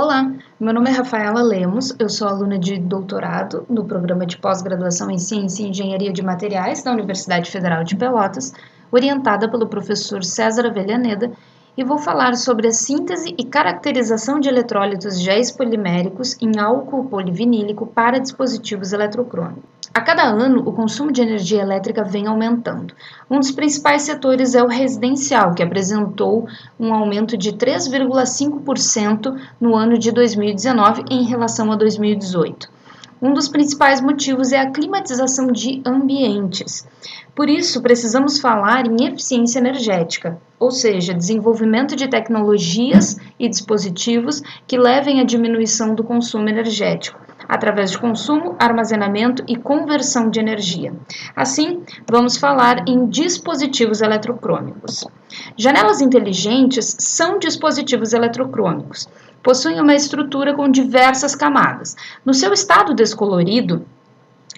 Olá, meu nome é Rafaela Lemos, eu sou aluna de doutorado no programa de pós-graduação em Ciência e Engenharia de Materiais da Universidade Federal de Pelotas, orientada pelo professor César Avellaneda, e vou falar sobre a síntese e caracterização de eletrólitos géis poliméricos em álcool polivinílico para dispositivos eletrocrômicos. A cada ano, o consumo de energia elétrica vem aumentando. Um dos principais setores é o residencial, que apresentou um aumento de 3,5% no ano de 2019 em relação a 2018. Um dos principais motivos é a climatização de ambientes. Por isso, precisamos falar em eficiência energética, ou seja, desenvolvimento de tecnologias e dispositivos que levem à diminuição do consumo energético, através de consumo, armazenamento e conversão de energia. Assim, vamos falar em dispositivos eletrocrômicos. Janelas inteligentes são dispositivos eletrocrômicos. Possuem uma estrutura com diversas camadas. No seu estado descolorido,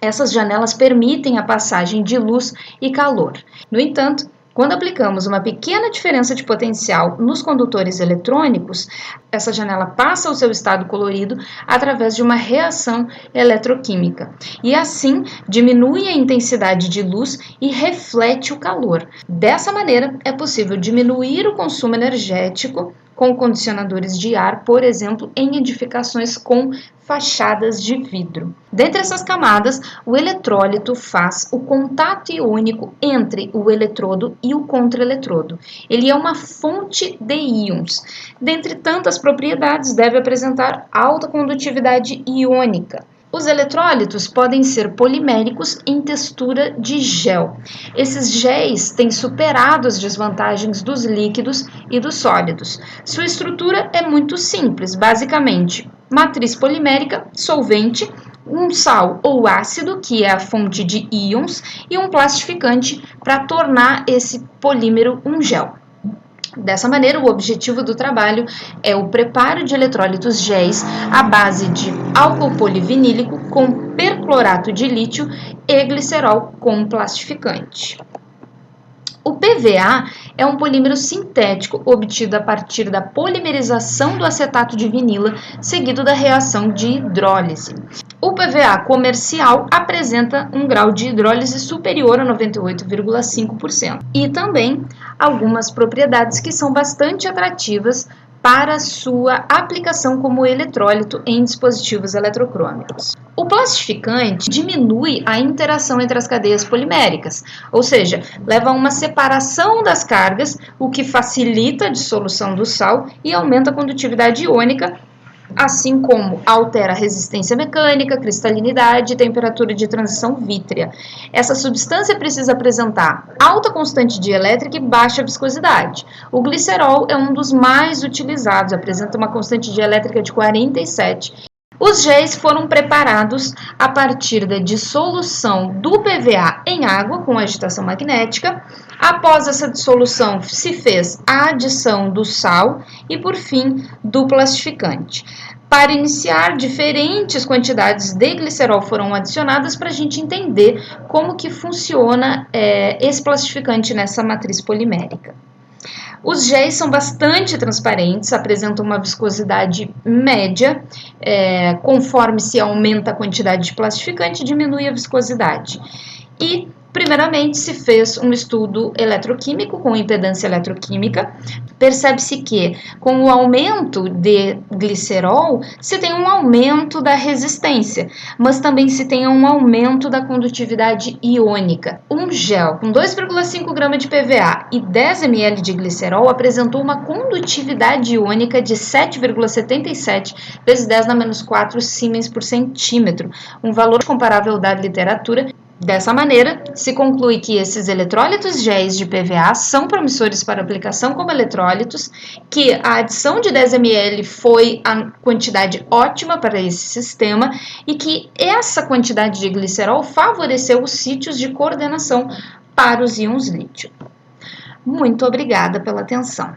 essas janelas permitem a passagem de luz e calor. No entanto, quando aplicamos uma pequena diferença de potencial nos condutores eletrônicos, essa janela passa o seu estado colorido através de uma reação eletroquímica e assim diminui a intensidade de luz e reflete o calor. Dessa maneira, é possível diminuir o consumo energético com condicionadores de ar, por exemplo, em edificações com fachadas de vidro. Dentre essas camadas, o eletrólito faz o contato iônico entre o eletrodo e o contraeletrodo. Ele é uma fonte de íons. Dentre tantas propriedades, deve apresentar alta condutividade iônica. Os eletrólitos podem ser poliméricos em textura de gel. Esses géis têm superado as desvantagens dos líquidos e dos sólidos. Sua estrutura é muito simples, basicamente matriz polimérica, solvente, um sal ou ácido, que é a fonte de íons, e um plastificante para tornar esse polímero um gel. Dessa maneira, o objetivo do trabalho é o preparo de eletrólitos géis à base de álcool polivinílico com perclorato de lítio e glicerol como plastificante. O PVA é um polímero sintético obtido a partir da polimerização do acetato de vinila, seguido da reação de hidrólise. O PVA comercial apresenta um grau de hidrólise superior a 98,5% e também algumas propriedades que são bastante atrativas para sua aplicação como eletrólito em dispositivos eletrocrômicos. O plastificante diminui a interação entre as cadeias poliméricas, ou seja, leva a uma separação das cargas, o que facilita a dissolução do sal e aumenta a condutividade iônica, assim como altera a resistência mecânica, cristalinidade e temperatura de transição vítrea. Essa substância precisa apresentar alta constante de elétrica e baixa viscosidade. O glicerol é um dos mais utilizados, apresenta uma constante de elétrica de 47. Os géis foram preparados a partir da dissolução do PVA em água com agitação magnética. Após essa dissolução, se fez a adição do sal e, por fim, do plastificante. Para iniciar, diferentes quantidades de glicerol foram adicionadas para a gente entender como que funciona esse plastificante nessa matriz polimérica. Os géis são bastante transparentes, apresentam uma viscosidade média, conforme se aumenta a quantidade de plastificante, diminui a viscosidade. E, primeiramente, se fez um estudo eletroquímico com impedância eletroquímica. Percebe-se que, com o aumento de glicerol, se tem um aumento da resistência, mas também se tem um aumento da condutividade iônica. Um gel com 2,5 gramas de PVA e 10 ml de glicerol apresentou uma condutividade iônica de 7,77 vezes 10 na menos 4 siemens por centímetro, um valor comparável da literatura. Dessa maneira, se conclui que esses eletrólitos géis de PVA são promissores para aplicação como eletrólitos, que a adição de 10 ml foi a quantidade ótima para esse sistema e que essa quantidade de glicerol favoreceu os sítios de coordenação para os íons lítio. Muito obrigada pela atenção.